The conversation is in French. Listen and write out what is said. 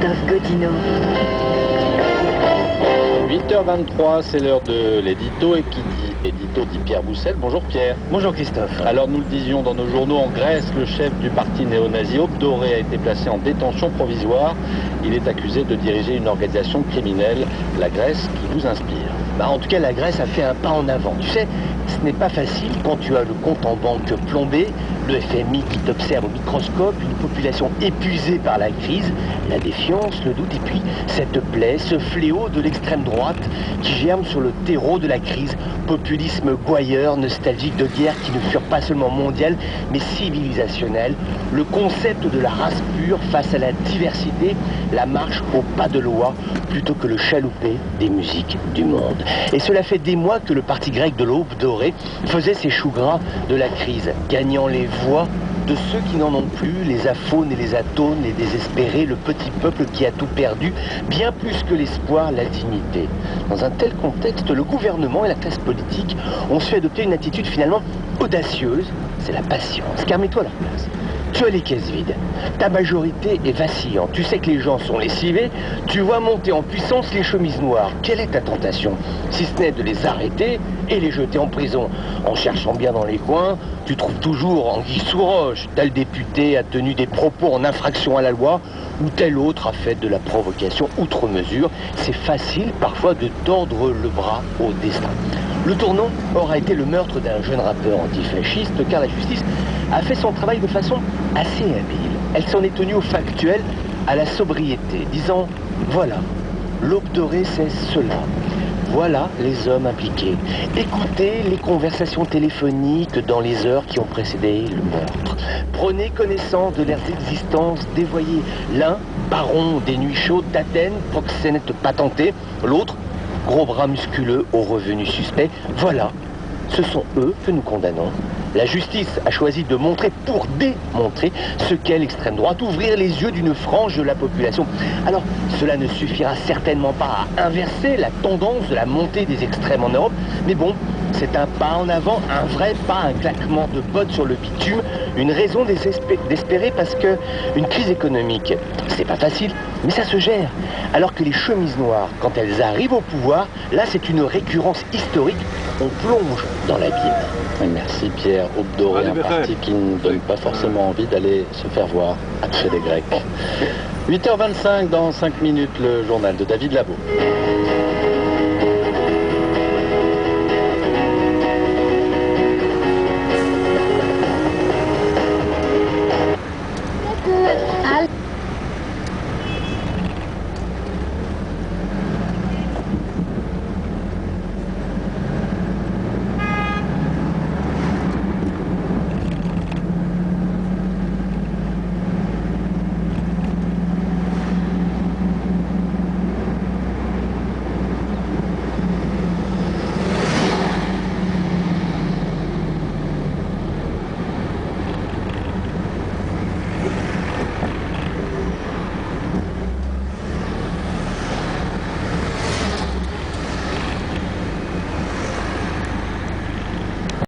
Christophe Godino. 8h23, c'est l'heure de l'édito, et qui dit édito dit Pierre Boussel. Bonjour Pierre. Bonjour Christophe. Alors nous le disions dans nos journaux, en Grèce, le chef du parti néo-nazi Aube Dorée a été placé en détention provisoire. Il est accusé de diriger une organisation criminelle, la Grèce qui vous inspire. En tout cas, la Grèce a fait un pas en avant. Tu sais, ce n'est pas facile quand tu as le compte en banque plombé, le FMI qui t'observe au microscope, une population épuisée par la crise, la défiance, le doute, et puis cette plaie, ce fléau de l'extrême droite qui germe sur le terreau de la crise. Populisme gouailleur, nostalgique de guerres qui ne furent pas seulement mondiales, mais civilisationnelles. Le concept de la race pure face à la diversité, la marche au pas de loi, plutôt que le chaloupé des musiques du monde. Et cela fait des mois que le parti grec de l'Aube Dorée faisait ses choux gras de la crise, gagnant les voix de ceux qui n'en ont plus, les aphones et les atones, les désespérés, le petit peuple qui a tout perdu, bien plus que l'espoir, la dignité. Dans un tel contexte, le gouvernement et la classe politique ont su adopter une attitude finalement audacieuse, c'est la patience. Car mets-toi à leur place. Tu as les caisses vides, ta majorité est vacillante, tu sais que les gens sont lessivés, tu vois monter en puissance les chemises noires. Quelle est ta tentation? Si ce n'est de les arrêter et les jeter en prison. En cherchant bien dans les coins, tu trouves toujours Anguille sous roche. Tel député a tenu des propos en infraction à la loi, ou tel autre a fait de la provocation outre mesure. C'est facile parfois de tordre le bras au destin. Le tournant aura été le meurtre d'un jeune rappeur antifasciste, car la justice a fait son travail de façon assez habile. Elle s'en est tenue au factuel, à la sobriété, disant « Voilà, l'Aube Dorée c'est cela. Voilà les hommes impliqués. Écoutez les conversations téléphoniques dans les heures qui ont précédé le meurtre. Prenez connaissance de leurs existences dévoyées. L'un, baron des nuits chaudes d'Athènes, proxénète patenté. L'autre, gros bras musculeux aux revenus suspects. Voilà, ce sont eux que nous condamnons. La justice a choisi de montrer pour démontrer ce qu'est l'extrême droite, ouvrir les yeux d'une frange de la population. Alors, cela ne suffira certainement pas à inverser la tendance de la montée des extrêmes en Europe, mais bon, c'est un pas en avant, un vrai pas, un claquement de bottes sur le bitume, une raison d'espérer parce que une crise économique, c'est pas facile, mais ça se gère. Alors que les chemises noires, quand elles arrivent au pouvoir, là c'est une récurrence historique, on plonge dans l'abîme. Merci Pierre. Aube Dorée, un parti qui ne donne pas forcément envie d'aller se faire voir chez les Grecs. 8h25, dans 5 minutes, le journal de David Labo.